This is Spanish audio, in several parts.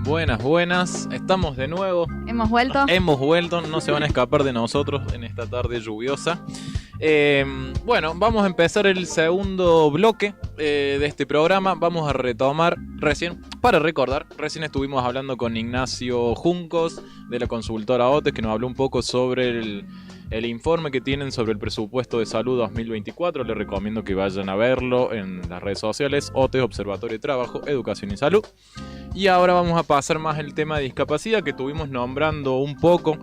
Buenas, buenas. Estamos de nuevo. Hemos vuelto, no se van a escapar de nosotros en esta tarde lluviosa. Bueno, vamos a empezar el segundo bloque de este programa. Vamos a retomar recién estuvimos hablando con Ignacio Juncos de la consultora OTE, que nos habló un poco sobre el informe que tienen sobre el presupuesto de salud 2024. Les recomiendo que vayan a verlo en las redes sociales: OTE, Observatorio de Trabajo, Educación y Salud. Y ahora vamos a pasar más el tema de discapacidad, que estuvimos nombrando un poco,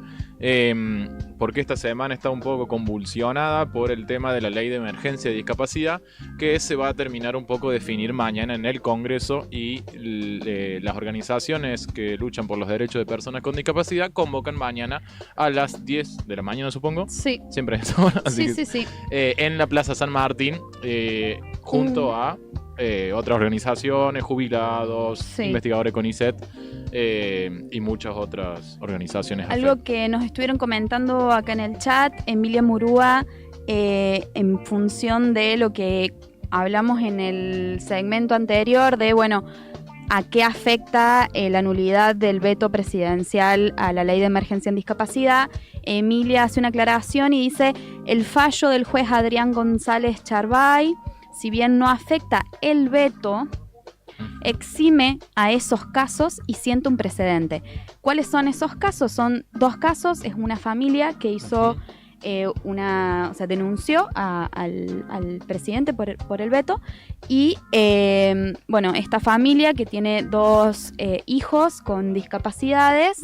porque esta semana está un poco convulsionada por el tema de la ley de emergencia de discapacidad, que se va a terminar un poco definir mañana en el Congreso, y las organizaciones que luchan por los derechos de personas con discapacidad convocan mañana a las 10 de la mañana, supongo. Sí. Siempre es esa hora. Sí. En la Plaza San Martín, junto a otras organizaciones, jubilados, investigadores con ISET y muchas otras organizaciones. Algo que nos estuvieron comentando acá en el chat, Emilia Murúa, en función de lo que hablamos en el segmento anterior de, bueno, a qué afecta la nulidad del veto presidencial a la ley de emergencia en discapacidad. Emilia hace una aclaración y dice: el fallo del juez Adrián González Charbay, si bien no afecta el veto, exime a esos casos y siente un precedente. ¿Cuáles son esos casos? Son dos casos. Es una familia que hizo denunció al presidente por el veto, y esta familia que tiene dos hijos con discapacidades,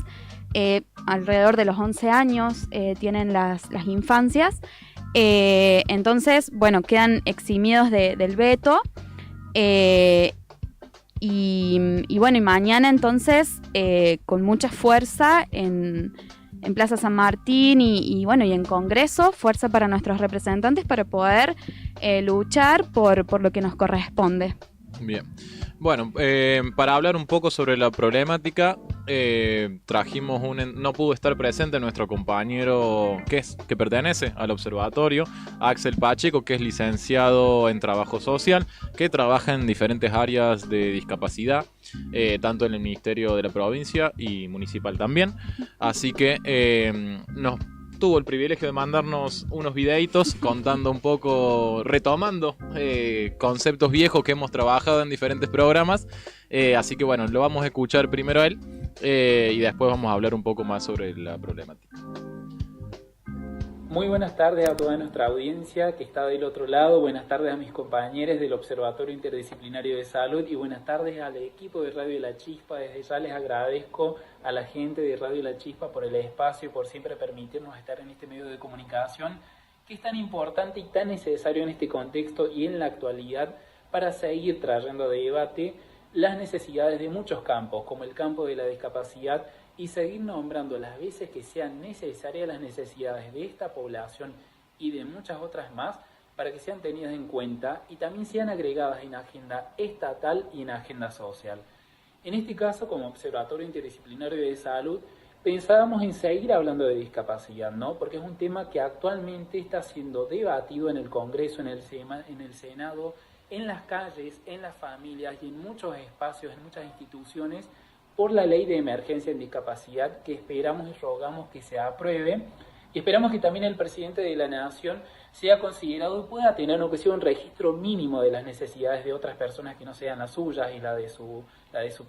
alrededor de los 11 años tienen las infancias. Entonces, quedan eximidos del veto, y mañana entonces con mucha fuerza en Plaza San Martín y en Congreso, fuerza para nuestros representantes para poder luchar por lo que nos corresponde. Bien. Bueno, para hablar un poco sobre la problemática, trajimos no pudo estar presente nuestro compañero que pertenece al observatorio, Axel Pacheco, que es licenciado en Trabajo Social, que trabaja en diferentes áreas de discapacidad, tanto en el Ministerio de la Provincia y Municipal también. Así que nos tuvo el privilegio de mandarnos unos videitos contando un poco, retomando conceptos viejos que hemos trabajado en diferentes programas. Así que lo vamos a escuchar primero a él y después vamos a hablar un poco más sobre la problemática. Muy buenas tardes a toda nuestra audiencia que está del otro lado. Buenas tardes a mis compañeros del Observatorio Interdisciplinario de Salud y buenas tardes al equipo de Radio La Chispa. Desde ya les agradezco a la gente de Radio La Chispa por el espacio y por siempre permitirnos estar en este medio de comunicación que es tan importante y tan necesario en este contexto y en la actualidad para seguir trayendo a debate las necesidades de muchos campos, como el campo de la discapacidad, y seguir nombrando las veces que sean necesarias las necesidades de esta población y de muchas otras más para que sean tenidas en cuenta y también sean agregadas en agenda estatal y en agenda social. En este caso, como Observatorio Interdisciplinario de Salud, pensábamos en seguir hablando de discapacidad, ¿no? Porque es un tema que actualmente está siendo debatido en el Congreso, en el Senado, en las calles, en las familias y en muchos espacios, en muchas instituciones, por la ley de emergencia en discapacidad, que esperamos y rogamos que se apruebe, y esperamos que también el presidente de la Nación sea considerado y pueda tener un registro mínimo de las necesidades de otras personas que no sean las suyas y la de su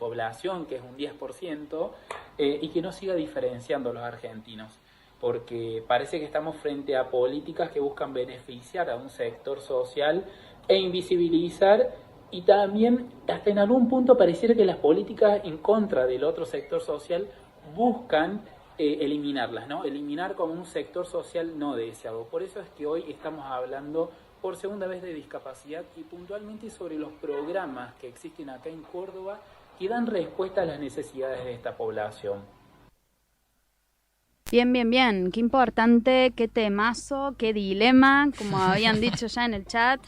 población, que es un 10%, y que no siga diferenciando a los argentinos, porque parece que estamos frente a políticas que buscan beneficiar a un sector social e invisibilizar. Y también, hasta en algún punto, pareciera que las políticas en contra del otro sector social buscan eliminarlas, ¿no? Eliminar como un sector social no deseado. Por eso es que hoy estamos hablando por segunda vez de discapacidad y puntualmente sobre los programas que existen acá en Córdoba que dan respuesta a las necesidades de esta población. Bien. Qué importante, qué temazo, qué dilema, como habían dicho ya en el chat.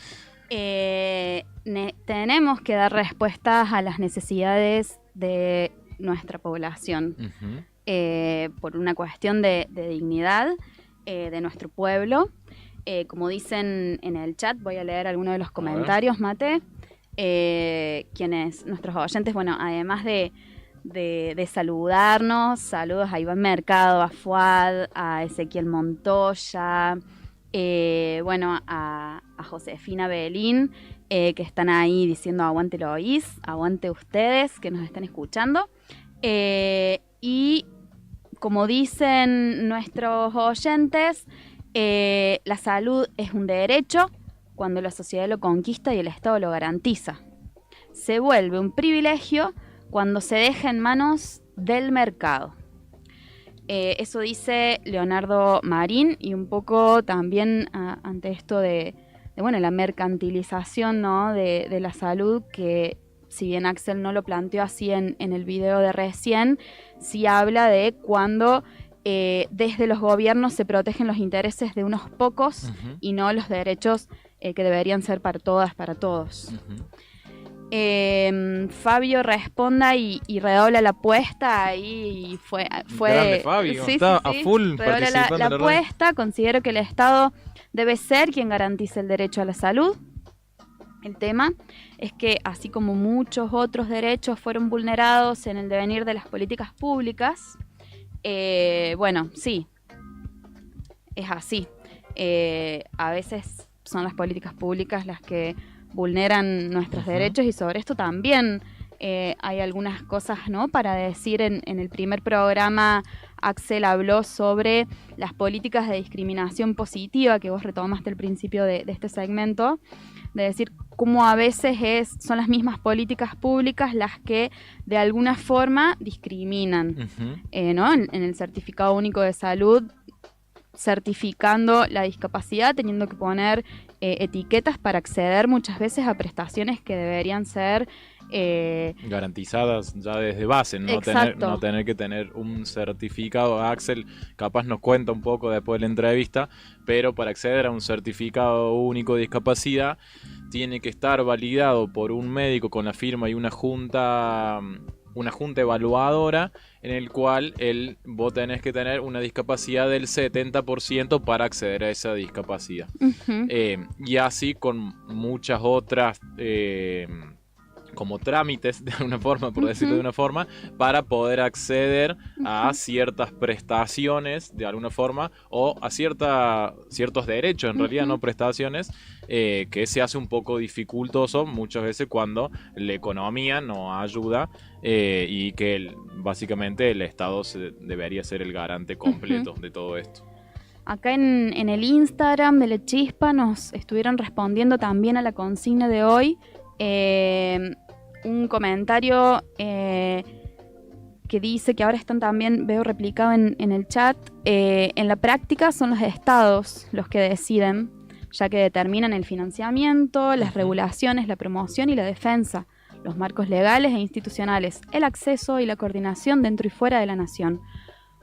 Tenemos que dar respuestas a las necesidades de nuestra población, por una cuestión de dignidad de nuestro pueblo. Como dicen en el chat, voy a leer algunos de los comentarios, Mate. Quienes, nuestros oyentes, además de de saludarnos. Saludos a Iván Mercado, a Fuad, a Ezequiel Montoya, bueno, a Josefina Belín, que están ahí diciendo aguante Loís, aguante ustedes que nos están escuchando. Y como dicen nuestros oyentes, la salud es un derecho cuando la sociedad lo conquista y el Estado lo garantiza. Se vuelve un privilegio cuando se deja en manos del mercado. Eso dice Leonardo Marín, y un poco también ante esto de bueno, la mercantilización, ¿no? de la salud, que si bien Axel no lo planteó así en el video de recién, sí habla de cuando desde los gobiernos se protegen los intereses de unos pocos y no los derechos que deberían ser para todas, para todos. Fabio responda y redobla la apuesta y fue grande Fabio, sí, está sí, a full redobla participando la en la radio. apuesta. Considero que el Estado debe ser quien garantice el derecho a la salud. El tema es que, así como muchos otros derechos fueron vulnerados en el devenir de las políticas públicas, bueno, sí, es así. A veces son las políticas públicas las que vulneran nuestros derechos, y sobre esto también hay algunas cosas, ¿no?, para decir. En el primer programa Axel habló sobre las políticas de discriminación positiva, que vos retomaste al principio de este segmento, de decir cómo a veces son las mismas políticas públicas las que de alguna forma discriminan, ¿no? En el certificado único de salud, certificando la discapacidad, teniendo que poner etiquetas para acceder muchas veces a prestaciones que deberían ser garantizadas ya desde base, no tener que tener un certificado. Axel capaz nos cuenta un poco después de la entrevista, pero para acceder a un certificado único de discapacidad tiene que estar validado por un médico con la firma y una junta evaluadora, en el cual vos tenés que tener una discapacidad del 70% para acceder a esa discapacidad. Y así con muchas otras como trámites, de alguna forma, por decirlo de una forma, para poder acceder a ciertas prestaciones, de alguna forma, o a ciertos derechos, en realidad, no prestaciones, que se hace un poco dificultoso muchas veces cuando la economía no ayuda, y que básicamente el Estado debería ser el garante completo de todo esto. Acá en el Instagram de La Chispa nos estuvieron respondiendo también a la consigna de hoy. Un comentario que dice que ahora están también, veo replicado en el chat, en la práctica son los estados los que deciden, ya que determinan el financiamiento, las regulaciones, la promoción y la defensa, los marcos legales e institucionales, el acceso y la coordinación dentro y fuera de la nación.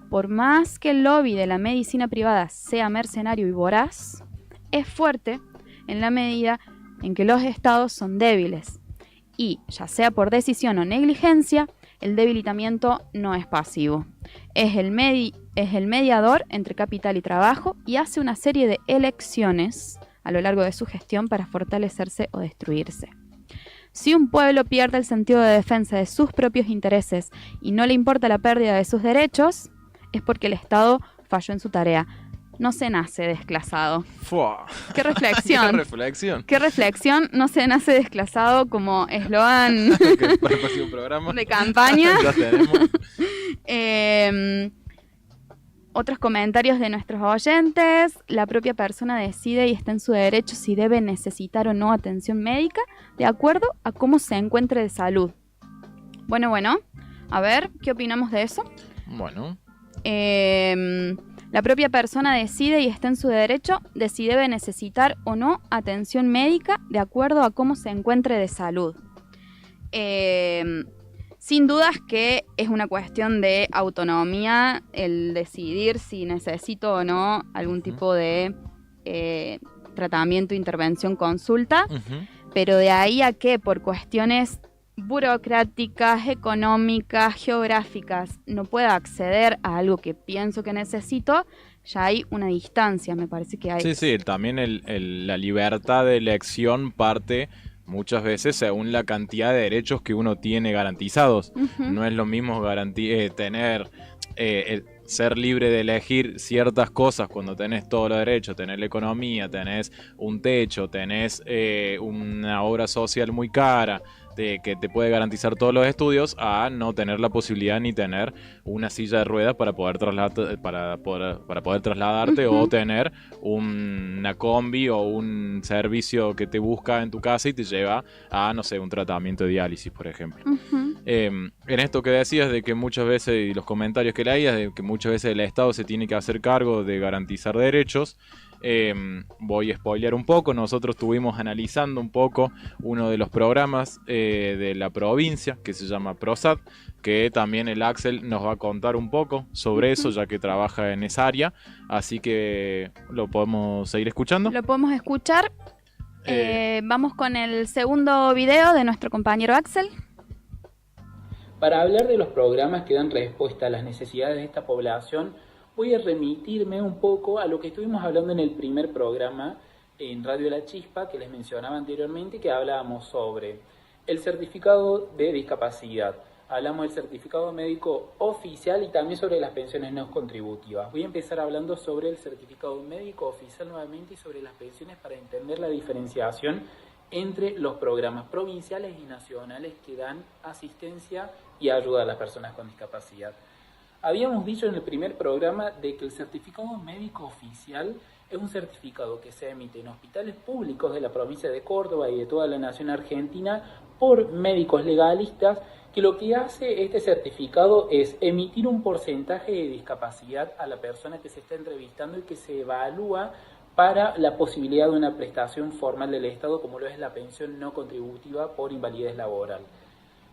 Por más que el lobby de la medicina privada sea mercenario y voraz, es fuerte en la medida en que los estados son débiles. Y, ya sea por decisión o negligencia, el debilitamiento no es pasivo. Es el mediador entre capital y trabajo, y hace una serie de elecciones a lo largo de su gestión para fortalecerse o destruirse. Si un pueblo pierde el sentido de defensa de sus propios intereses y no le importa la pérdida de sus derechos, es porque el Estado falló en su tarea. No se nace desclasado. ¡Fua! ¡Qué reflexión! ¡Qué reflexión! ¡Qué reflexión! No se nace desclasado, como eslogan para el próximo programa de campaña. Ya tenemos. Otros comentarios de nuestros oyentes. La propia persona decide y está en su derecho si debe necesitar o no atención médica, de acuerdo a cómo se encuentre de salud. Bueno. A ver, ¿qué opinamos de eso? Bueno. La propia persona decide y está en su derecho de si debe necesitar o no atención médica, de acuerdo a cómo se encuentre de salud. Sin dudas que es una cuestión de autonomía el decidir si necesito o no algún tipo de tratamiento, intervención, consulta, pero de ahí a que por cuestiones burocráticas, económicas, geográficas, no pueda acceder a algo que pienso que necesito, ya hay una distancia, me parece que hay. Sí, también la libertad de elección parte muchas veces según la cantidad de derechos que uno tiene garantizados. No es lo mismo tener ser libre de elegir ciertas cosas cuando tenés todos los derechos, tenés la economía, tenés un techo, tenés una obra social muy cara que te puede garantizar todos los estudios, a no tener la posibilidad ni tener una silla de ruedas para poder trasladarte o tener una combi o un servicio que te busca en tu casa y te lleva a, no sé, un tratamiento de diálisis, por ejemplo. En esto que decías de que muchas veces, y los comentarios que leías, de que muchas veces el Estado se tiene que hacer cargo de garantizar derechos, voy a spoilear un poco. Nosotros estuvimos analizando un poco uno de los programas de la provincia que se llama PROSAT, que también el Axel nos va a contar un poco sobre eso, ya que trabaja en esa área, así que lo podemos seguir escuchando. Lo podemos escuchar. Vamos con el segundo video de nuestro compañero Axel. Para hablar de los programas que dan respuesta a las necesidades de esta población, voy a remitirme un poco a lo que estuvimos hablando en el primer programa en Radio La Chispa, que les mencionaba anteriormente, que hablábamos sobre el certificado de discapacidad. Hablamos del certificado médico oficial y también sobre las pensiones no contributivas. Voy a empezar hablando sobre el certificado médico oficial nuevamente y sobre las pensiones para entender la diferenciación entre los programas provinciales y nacionales que dan asistencia y ayuda a las personas con discapacidad. Habíamos dicho en el primer programa de que el certificado médico oficial es un certificado que se emite en hospitales públicos de la provincia de Córdoba y de toda la nación argentina por médicos legalistas, que lo que hace este certificado es emitir un porcentaje de discapacidad a la persona que se está entrevistando y que se evalúa para la posibilidad de una prestación formal del Estado, como lo es la pensión no contributiva por invalidez laboral.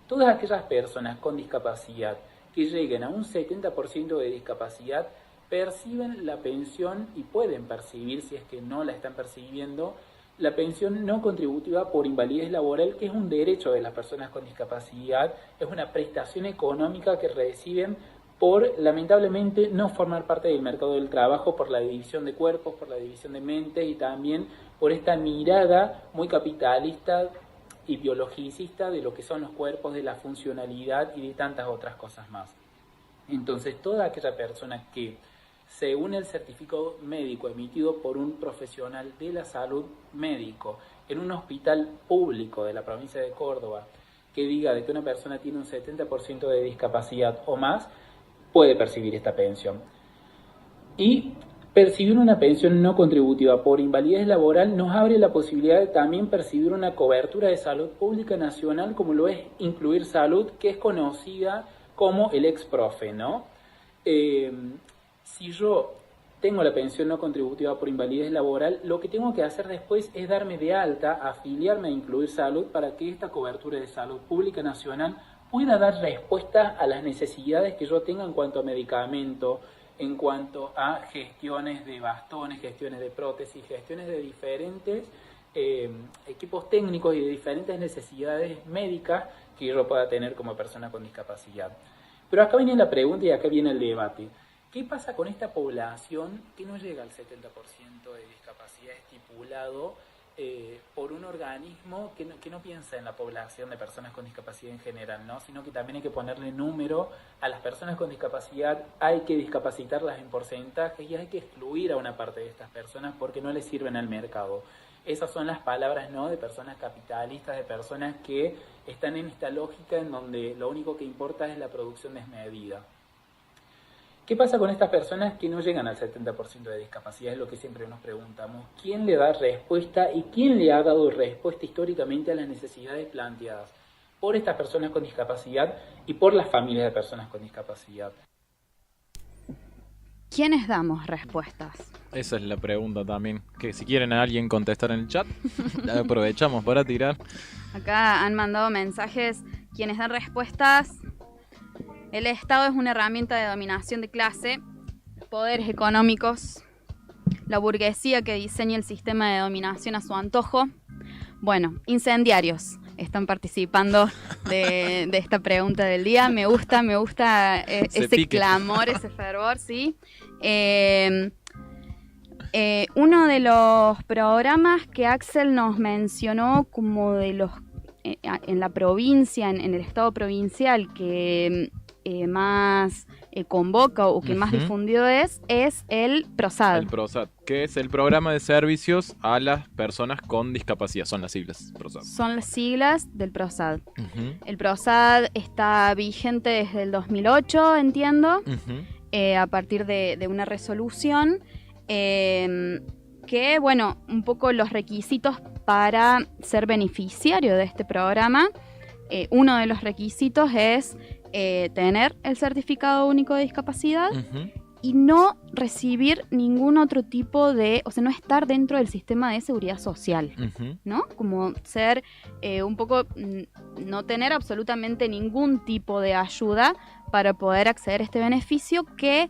Todas aquellas personas con discapacidad que lleguen a un 70% de discapacidad perciben la pensión y pueden percibir, si es que no la están percibiendo, la pensión no contributiva por invalidez laboral, que es un derecho de las personas con discapacidad, es una prestación económica que reciben por, lamentablemente, no formar parte del mercado del trabajo, por la división de cuerpos, por la división de mentes y también por esta mirada muy capitalista y biologicista de lo que son los cuerpos, de la funcionalidad y de tantas otras cosas más. Entonces, toda aquella persona que, según el certificado médico emitido por un profesional de la salud médico en un hospital público de la provincia de Córdoba, que diga de que una persona tiene un 70% de discapacidad o más, puede percibir esta pensión. Y percibir una pensión no contributiva por invalidez laboral nos abre la posibilidad de también percibir una cobertura de salud pública nacional, como lo es Incluir Salud, que es conocida como el ex-profe, ¿no? Si yo tengo la pensión no contributiva por invalidez laboral, lo que tengo que hacer después es darme de alta, afiliarme a Incluir Salud, para que esta cobertura de salud pública nacional pueda dar respuesta a las necesidades que yo tenga en cuanto a medicamento, en cuanto a gestiones de bastones, gestiones de prótesis, gestiones de diferentes equipos técnicos y de diferentes necesidades médicas que yo pueda tener como persona con discapacidad. Pero acá viene la pregunta y acá viene el debate. ¿Qué pasa con esta población que no llega al 70% de discapacidad estipulado por un organismo que no piensa en la población de personas con discapacidad en general, ¿no? Sino que también hay que ponerle número a las personas con discapacidad, hay que discapacitarlas en porcentajes y hay que excluir a una parte de estas personas porque no les sirven al mercado? Esas son las palabras, ¿no?, de personas capitalistas, de personas que están en esta lógica en donde lo único que importa es la producción desmedida. ¿Qué pasa con estas personas que no llegan al 70% de discapacidad? Es lo que siempre nos preguntamos. ¿Quién le da respuesta y quién le ha dado respuesta históricamente a las necesidades planteadas por estas personas con discapacidad y por las familias de personas con discapacidad? ¿Quiénes damos respuestas? Esa es la pregunta también. Que si quieren a alguien contestar en el chat, aprovechamos para tirar. Acá han mandado mensajes. ¿Quiénes dan respuestas? El Estado es una herramienta de dominación de clase, poderes económicos, la burguesía que diseña el sistema de dominación a su antojo. Bueno, incendiarios están participando de esta pregunta del día. Me gusta ese pique. clamor, ese fervor, ¿sí? Uno de los programas que Axel nos mencionó como de los en la provincia, en el estado provincial, que más convoca o que más difundido es el PROSAD. El PROSAD, que es el Programa de Servicios a las Personas con Discapacidad. Son las siglas, PROSAD. Son las siglas del PROSAD. El PROSAD está vigente desde el 2008, entiendo, a partir de una resolución que, bueno, un poco los requisitos para ser beneficiario de este programa. Uno de los requisitos es tener el certificado único de discapacidad y no recibir ningún otro tipo de, o sea, no estar dentro del sistema de seguridad social, ¿no? Como ser un poco, no tener absolutamente ningún tipo de ayuda para poder acceder a este beneficio. ¿Qué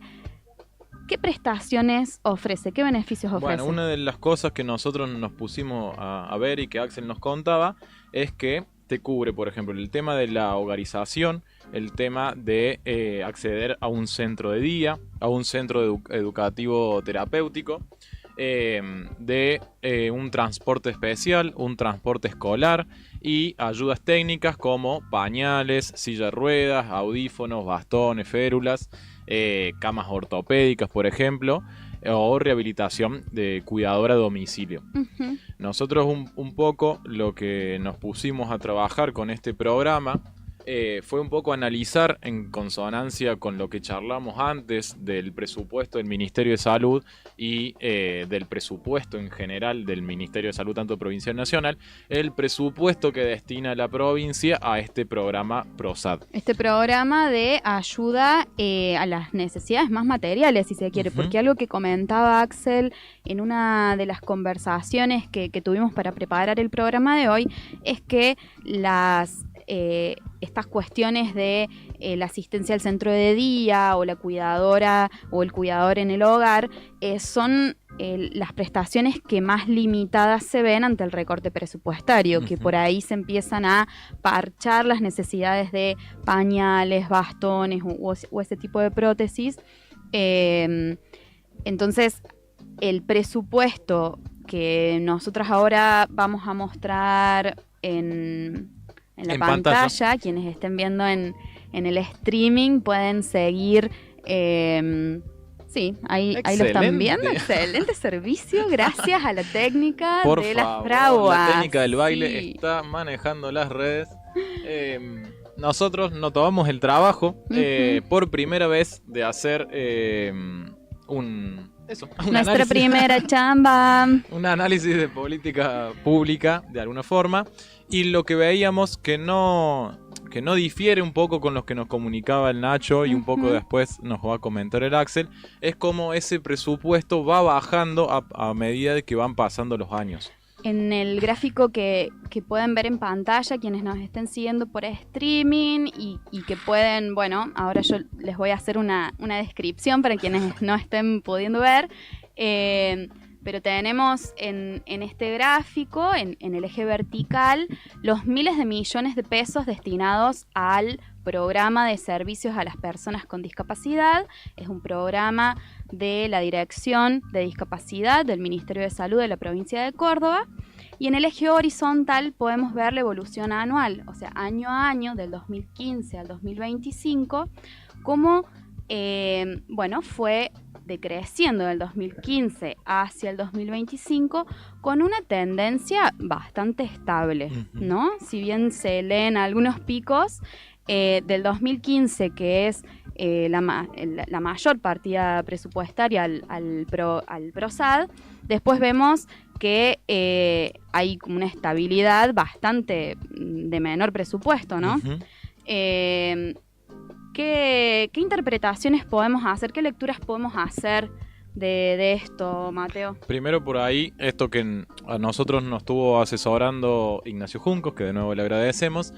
prestaciones ofrece? ¿Qué beneficios ofrece? Bueno, una de las cosas que nosotros nos pusimos a ver y que Axel nos contaba es que te cubre, por ejemplo, el tema de la hogarización, el tema de acceder a un centro de día, a un centro educativo terapéutico, de un transporte especial, un transporte escolar y ayudas técnicas como pañales, silla de ruedas, audífonos, bastones, férulas, camas ortopédicas, por ejemplo, o rehabilitación de cuidadora a domicilio. Nosotros un poco lo que nos pusimos a trabajar con este programa fue un poco analizar en consonancia con lo que charlamos antes del presupuesto del Ministerio de Salud y del presupuesto en general del Ministerio de Salud, tanto provincial y nacional, el presupuesto que destina la provincia a este programa PROSAD. Este programa de ayuda a las necesidades más materiales, si se quiere, porque algo que comentaba Axel en una de las conversaciones que tuvimos para preparar el programa de hoy, es que estas cuestiones de la asistencia al centro de día o la cuidadora o el cuidador en el hogar son las prestaciones que más limitadas se ven ante el recorte presupuestario, que por ahí se empiezan a parchar las necesidades de pañales, bastones o ese tipo de prótesis. Entonces, el presupuesto que nosotros ahora vamos a mostrar en la pantalla, quienes estén viendo en el streaming pueden seguir. Sí, ahí lo están viendo. Excelente servicio, gracias a la técnica de las fraguas. La técnica del baile está manejando las redes. Nosotros nos tomamos el trabajo por primera vez de hacer nuestra primera chamba. Un análisis de política pública, de alguna forma. Y lo que veíamos que no difiere un poco con lo que nos comunicaba el Nacho y un poco después nos va a comentar el Axel, es como ese presupuesto va bajando a medida de que van pasando los años. En el gráfico que pueden ver en pantalla, quienes nos estén siguiendo por streaming y que pueden, bueno, ahora yo les voy a hacer una descripción para quienes no estén pudiendo ver, pero tenemos en este gráfico, en el eje vertical, los miles de millones de pesos destinados al programa de servicios a las personas con discapacidad. Es un programa de la Dirección de Discapacidad del Ministerio de Salud de la provincia de Córdoba. Y en el eje horizontal podemos ver la evolución anual, o sea, año a año, del 2015 al 2025, cómo fue decreciendo del 2015 hacia el 2025 con una tendencia bastante estable, ¿no? Si bien se leen algunos picos, del 2015, que es la mayor partida presupuestaria al PROSAD, después vemos que hay como una estabilidad bastante de menor presupuesto, ¿no? ¿Qué interpretaciones podemos hacer? ¿Qué lecturas podemos hacer de esto, Mateo? Primero por ahí, esto que a nosotros nos estuvo asesorando Ignacio Juncos, que de nuevo le agradecemos,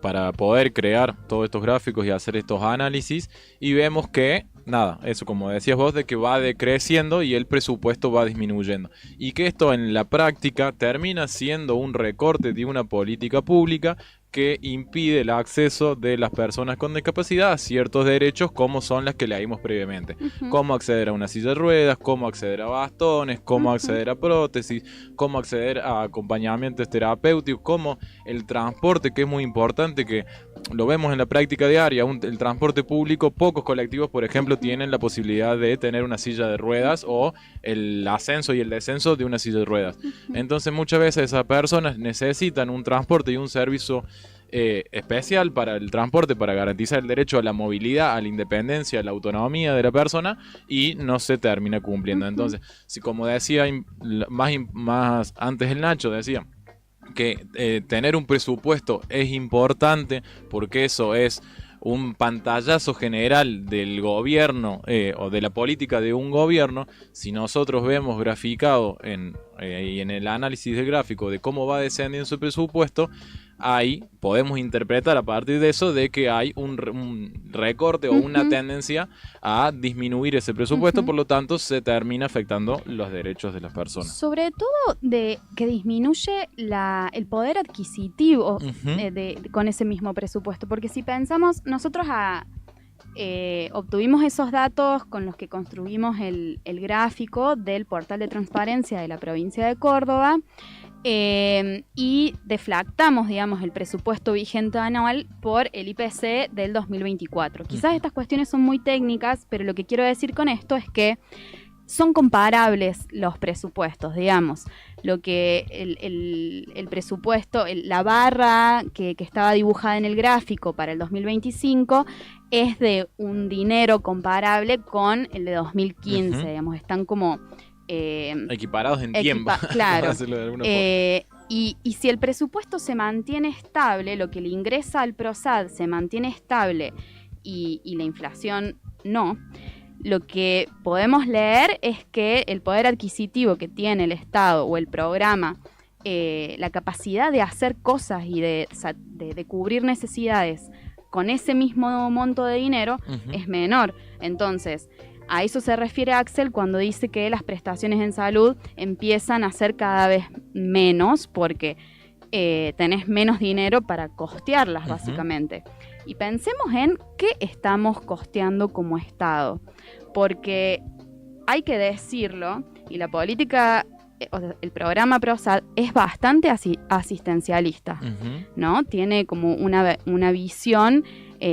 para poder crear todos estos gráficos y hacer estos análisis, y vemos que, nada, eso como decías vos, de que va decreciendo y el presupuesto va disminuyendo. Y que esto en la práctica termina siendo un recorte de una política pública que impide el acceso de las personas con discapacidad a ciertos derechos como son las que leímos previamente. Cómo acceder a una silla de ruedas, cómo acceder a bastones, cómo acceder a prótesis, cómo acceder a acompañamientos terapéuticos, cómo el transporte, que es muy importante, que lo vemos en la práctica diaria, el transporte público, pocos colectivos, por ejemplo, tienen la posibilidad de tener una silla de ruedas o el ascenso y el descenso de una silla de ruedas. Entonces muchas veces esas personas necesitan un transporte y un servicio especial para el transporte, para garantizar el derecho a la movilidad, a la independencia, a la autonomía de la persona, y no se termina cumpliendo. Entonces, si como decía más antes el Nacho, decía que tener un presupuesto es importante porque eso es un pantallazo general del gobierno o de la política de un gobierno. Si nosotros vemos graficado y en el análisis del gráfico de cómo va descendiendo su presupuesto, ahí podemos interpretar a partir de eso de que hay un recorte o una tendencia a disminuir ese presupuesto, por lo tanto se termina afectando los derechos de las personas. Sobre todo de que disminuye el poder adquisitivo con ese mismo presupuesto, porque si pensamos, nosotros obtuvimos esos datos con los que construimos el gráfico del portal de transparencia de la provincia de Córdoba, y deflactamos, digamos, el presupuesto vigente anual por el IPC del 2024. Quizás estas cuestiones son muy técnicas, pero lo que quiero decir con esto es que son comparables los presupuestos, digamos. Lo que el presupuesto, la barra que estaba dibujada en el gráfico para el 2025 es de un dinero comparable con el de 2015, digamos, están como equiparados en tiempo. Claro. Hacerlo de alguna forma. Y si el presupuesto se mantiene estable, lo que le ingresa al PROSAD se mantiene estable y la inflación no, lo que podemos leer es que el poder adquisitivo que tiene el Estado o el programa, la capacidad de hacer cosas y de cubrir necesidades con ese mismo monto de dinero es menor. Entonces, a eso se refiere Axel cuando dice que las prestaciones en salud empiezan a ser cada vez menos porque tenés menos dinero para costearlas, básicamente. Y pensemos en qué estamos costeando como Estado, porque hay que decirlo, y la política, o sea, el programa PROSAD es bastante asistencialista, ¿no? Tiene como una visión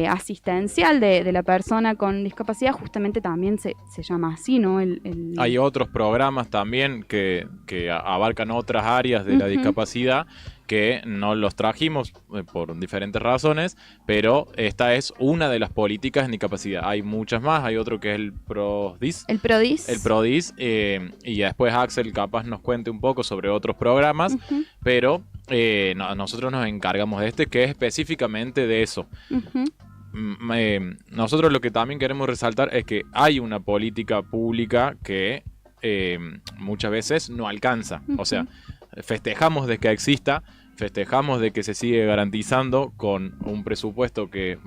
asistencial de la persona con discapacidad, justamente también se llama así, ¿no? Hay otros programas también que abarcan otras áreas de la discapacidad que no los trajimos por diferentes razones, pero esta es una de las políticas en discapacidad. Hay muchas más, hay otro que es el PRODIS. El PRODIS. El PRODIS, y después Axel capaz nos cuente un poco sobre otros programas, pero nosotros nos encargamos de este, que es específicamente de eso. Nosotros lo que también queremos resaltar es que hay una política pública que muchas veces no alcanza. O sea, festejamos de que exista, festejamos de que se sigue garantizando con un presupuesto que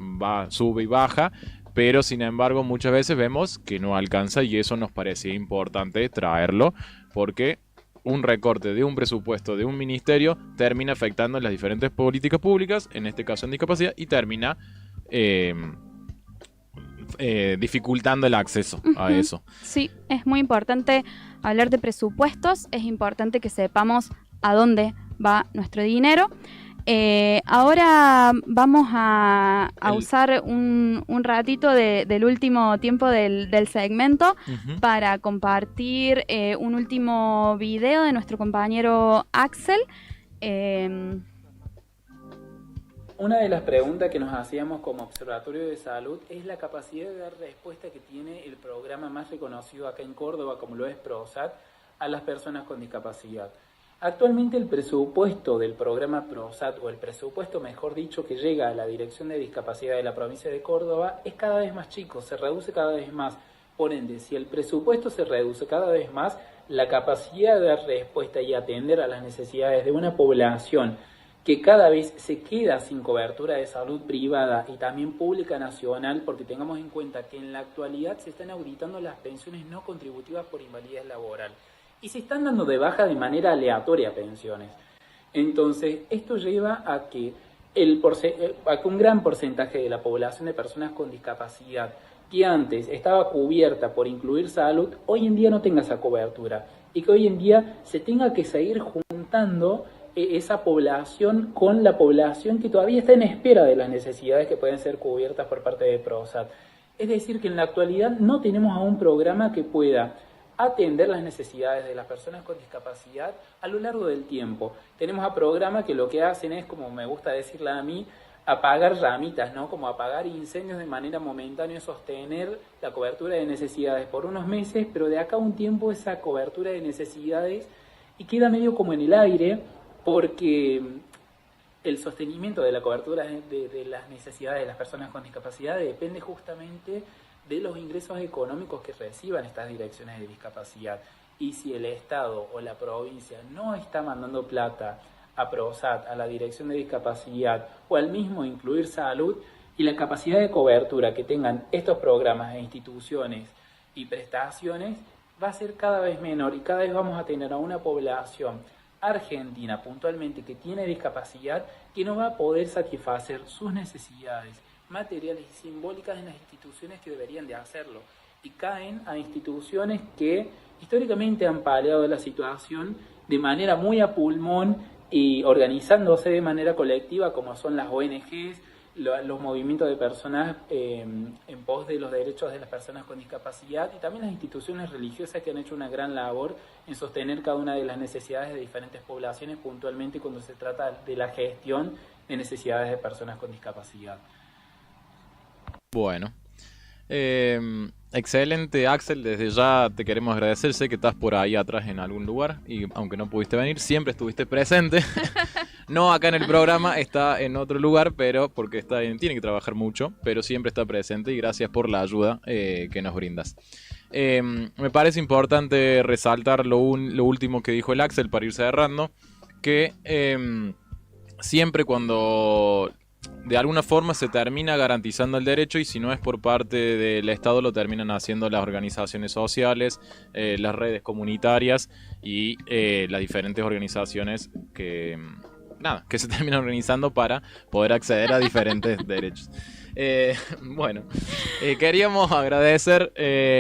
sube y baja, pero sin embargo muchas veces vemos que no alcanza, y eso nos parecía importante traerlo porque un recorte de un presupuesto de un ministerio termina afectando las diferentes políticas públicas, en este caso en discapacidad, y termina dificultando el acceso a eso. Sí, es muy importante hablar de presupuestos, es importante que sepamos a dónde va nuestro dinero. Ahora vamos a usar un ratito del último tiempo del segmento para compartir un último video de nuestro compañero Axel. Una de las preguntas que nos hacíamos como Observatorio de Salud es la capacidad de dar respuesta que tiene el programa más reconocido acá en Córdoba, como lo es PROSAD, a las personas con discapacidad. Actualmente el presupuesto del programa PROSAD, o el presupuesto mejor dicho que llega a la Dirección de Discapacidad de la provincia de Córdoba, es cada vez más chico, se reduce cada vez más. Por ende, si el presupuesto se reduce cada vez más, la capacidad de dar respuesta y atender a las necesidades de una población que cada vez se queda sin cobertura de salud privada y también pública nacional, porque tengamos en cuenta que en la actualidad se están auditando las pensiones no contributivas por invalidez laboral y se están dando de baja de manera aleatoria pensiones. Entonces, esto lleva a que un gran porcentaje de la población de personas con discapacidad que antes estaba cubierta por incluir salud, hoy en día no tenga esa cobertura y que hoy en día se tenga que seguir juntando esa población con la población que todavía está en espera de las necesidades que pueden ser cubiertas por parte de PROSAT. Es decir, que en la actualidad no tenemos aún un programa que pueda atender las necesidades de las personas con discapacidad a lo largo del tiempo. Tenemos a programas que lo que hacen es, como me gusta decirle a mí, apagar ramitas, ¿no? Como apagar incendios de manera momentánea y sostener la cobertura de necesidades por unos meses, pero de acá a un tiempo esa cobertura de necesidades y queda medio como en el aire, porque el sostenimiento de la cobertura de las necesidades de las personas con discapacidad depende justamente de los ingresos económicos que reciban estas direcciones de discapacidad. Y si el Estado o la provincia no está mandando plata a PROSAT, a la Dirección de Discapacidad o al mismo incluir salud, y la capacidad de cobertura que tengan estos programas e instituciones y prestaciones va a ser cada vez menor y cada vez vamos a tener a una población argentina puntualmente que tiene discapacidad que no va a poder satisfacer sus necesidades materiales y simbólicas en las instituciones que deberían de hacerlo y caen a instituciones que históricamente han paliado la situación de manera muy a pulmón y organizándose de manera colectiva como son las ONGs, los movimientos de personas en pos de los derechos de las personas con discapacidad y también las instituciones religiosas que han hecho una gran labor en sostener cada una de las necesidades de diferentes poblaciones puntualmente cuando se trata de la gestión de necesidades de personas con discapacidad. Bueno, excelente, Axel, desde ya te queremos agradecer, sé que estás por ahí atrás en algún lugar y aunque no pudiste venir, siempre estuviste presente, no acá en el programa, está en otro lugar, pero porque tiene que trabajar mucho, pero siempre está presente y gracias por la ayuda que nos brindas. Me parece importante resaltar lo último que dijo el Axel para ir cerrando, que siempre cuando de alguna forma se termina garantizando el derecho y si no es por parte del Estado lo terminan haciendo las organizaciones sociales, las redes comunitarias y las diferentes organizaciones que se terminan organizando para poder acceder a diferentes derechos. Bueno, queríamos agradecer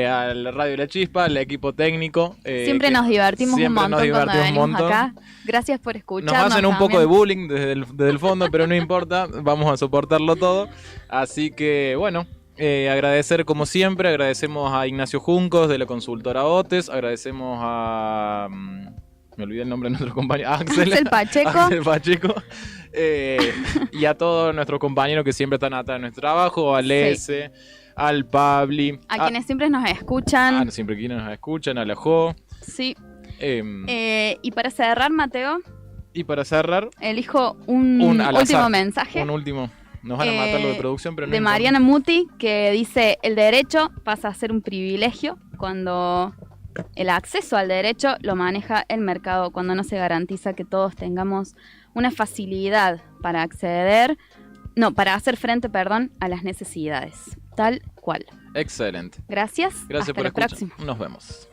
a la Radio La Chispa, al equipo técnico. Siempre nos divertimos un montón cuando venimos acá. Gracias por escucharnos. Nos hacen un poco de bullying desde el fondo, pero no importa, vamos a soportarlo todo. Así que, bueno, agradecer como siempre, agradecemos a Ignacio Juncos de la consultora OTES, agradecemos a... me olvidé el nombre de nuestro compañero, Axel Pacheco. Y a todos nuestros compañeros que siempre están atrás de nuestro trabajo, al S, al Pabli. A quienes siempre nos escuchan. Siempre quienes nos escuchan, a la Jo. Sí. Y para cerrar, Mateo. Elijo un último mensaje. Un último. Nos van a matar lo de producción, pero no. De Mariana Muti, que dice: el derecho pasa a ser un privilegio cuando el acceso al derecho lo maneja el mercado, cuando no se garantiza que todos tengamos una facilidad para para hacer frente, a las necesidades, tal cual. Excelente. Gracias. Gracias Hasta por la escuchar. próxima. Nos vemos.